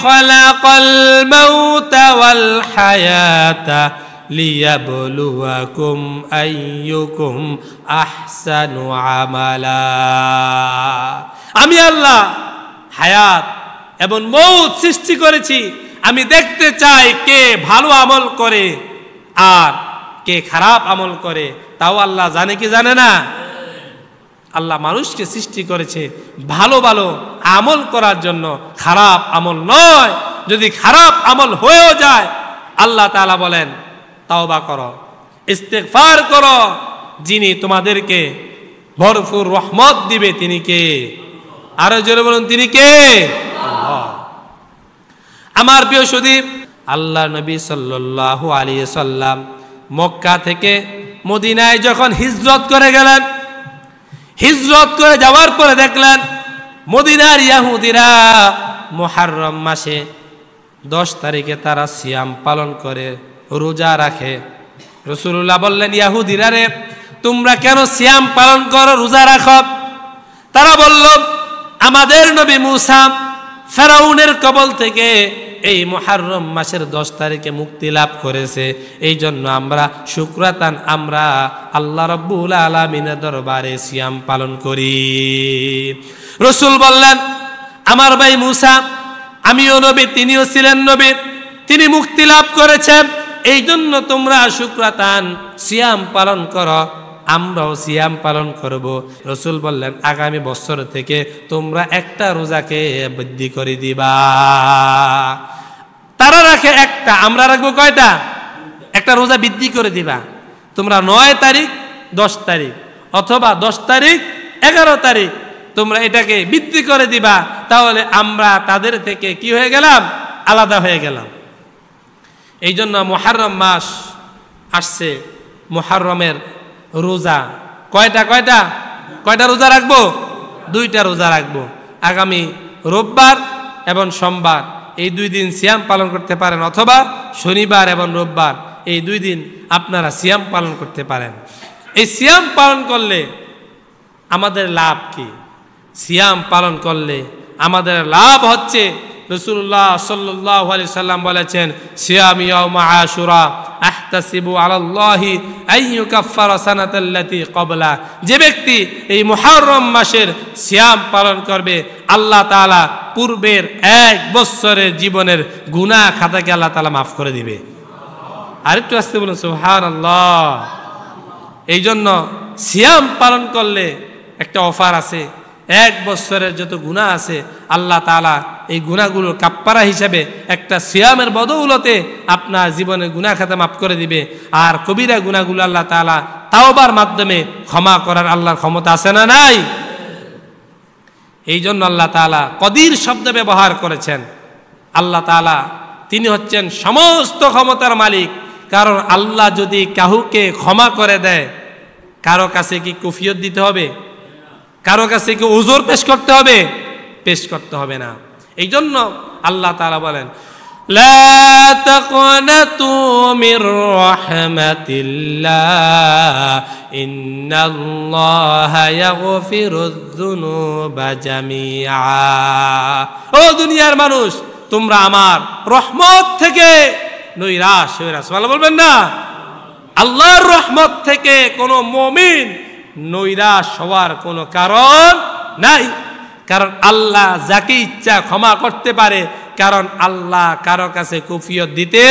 খালাকাল মাউতা ওয়াল হায়াতা লিয়াবলুয়াকুম আইয়ুকুম আহসানু আমালা। আমি আল্লাহ হায়াত এবং মৌত সৃষ্টি করেছি, আমি দেখতে চাই কে ভালো আমল করে আর কে খারাপ আমল করে। তাও আল্লাহ জানে কি জানে না? আল্লাহ মানুষকে সৃষ্টি করেছে ভালো ভালো আমল করার জন্য, খারাপ আমল নয়। যদি খারাপ আমল হয়েও যায় আল্লাহ তাআলা বলেন তাওবা করো, ইস্তেগফার করো, যিনি তোমাদেরকে ভরপুর রহমত দিবে তিনি কে? আরো জোরে বলুন তিনি কে? আল্লাহ। আমার প্রিয় সুধী, আল্লাহ নবী সাল্লাল্লাহু আলাইহি সাল্লাম মক্কা থেকে মদিনায় যখন হিজরত করে গেলেন, হিজরত করে যাওয়ার পরে দেখলেন মদিনার ইহুদিরা মুহররম মাসে 10 তারিখে তারা সিয়াম পালন করে, রোজা রাখে। রাসূলুল্লাহ বললেন, ইহুদিরা রে, তোমরা কেন সিয়াম পালন করো, রোজা রাখো? তারা বলল, আমাদের নবী মূসা ফেরাউনের কবল থেকে এই মুহররম মাসের 10 তারিখে মুক্তি লাভ করেছে, এই জন্য আমরা শুকরাতান আমরা আল্লাহ রাব্বুল আলামিনের দরবারে সিয়াম পালন করি। রাসূল বললেন, আমার ভাই মূসা, আমিও নবী, তিনিও ছিলেন নবী, তিনি মুক্তি লাভ করেছেন, এই জন্য তোমরা শুকরাতান সিয়াম পালন করো, আমরাও সিয়াম পালন করব। রাসূল বললেন, আগামী বছর থেকে তোমরা একটা রোজাকে বৃদ্ধি করে দিবা। তারা রাখে একটা, আমরা রাখবো কয়টা? একটা রোজা বৃদ্ধি করে দিবা। তোমরা 9 তারিখ 10 তারিখ অথবা 10 তারিখ 11 তারিখ তোমরা এটাকে বৃদ্ধি করে দিবা, তাহলে আমরা তাদের থেকে কি হয়ে গেলাম? আলাদা হয়ে গেলাম। এই জন্য মুহররম মাস আসছে, মুহররমের রোজা কয়টা কয়টা কয়টা রোজা রাখবো? 2টা রোজা রাখবো। আগামী রোববার এবং সোমবার এই 2 দিন সিয়াম পালন করতে পারেন, অথবা শনিবার এবং রোববার এই 2 দিন আপনারা সিয়াম পালন করতে পারেন। এই সিয়াম পালন করলে আমাদের লাভ কি? সিয়াম পালন করলে আমাদের লাভ হচ্ছে, রাসূলুল্লাহ সাল্লাল্লাহু আলাইহি সাল্লাম বলেছেন, সিয়াম ইয়াউম আশুরা আহতাসিবু আলাল্লাহি আইয়ুকাফফারা সানাতাল্লাতী ক্বাবলা। যে ব্যক্তি এই মুহররম মাসের সিয়াম পালন করবে, আল্লাহ তাআলা পূর্বের 1 বছরের জীবনের গুনাহ খাতাকে আল্লাহ তাআলা মাফ করে দিবে। আরেকটু আস্তে বলুন সুবহানাল্লাহ। এই জন্য সিয়াম পালন করলে একটা অফার আছে, 1 বছরের যত গুনাহ আছে আল্লাহ তাআলা এই গুনাহগুলোর কাফফারা হিসাবে একটা সিয়ামের বদৌলতে আপনার জীবনের গুনাহ খাতা মাফ করে দিবে। আর কবিরা গুনাহগুলো আল্লাহ তাআলা তাওবার মাধ্যমে ক্ষমা করার আল্লাহর ক্ষমতা আছে না নাই? এই জন্য আল্লাহ তাআলা কদির শব্দ ব্যবহার করেছেন। আল্লাহ তাআলা তিনি হচ্ছেন সমস্ত ক্ষমতার মালিক। কারণ আল্লাহ যদি কাউকে ক্ষমা করে দেয়, কারো কাছে কি কুফিয়ত দিতে হবে? কারো কাছে কি উযর পেশ করতে হবে? পেশ করতে হবে না। এই জন্য আল্লাহ তাআলা বলেন, লা তাকনাতু মির রাহমাতিল্লাহ ইন্নাল্লাহা ইয়াগফিরুয যুনুবা জামিআ। ও দুনিয়ার মানুষ, তোমরা আমার রহমত থেকে নৈরাশ হয়ে না। সুবহানাল্লাহ বলবেন না? আল্লাহর রহমত থেকে কোনো মুমিন নৈরাশ হওয়ার কোনো কারণ নাই। কারণ আল্লাহ যাকে ইচ্ছা ক্ষমা করতে পারে, কারণ আল্লাহ কারো কাছে কুফিয়ত দিতে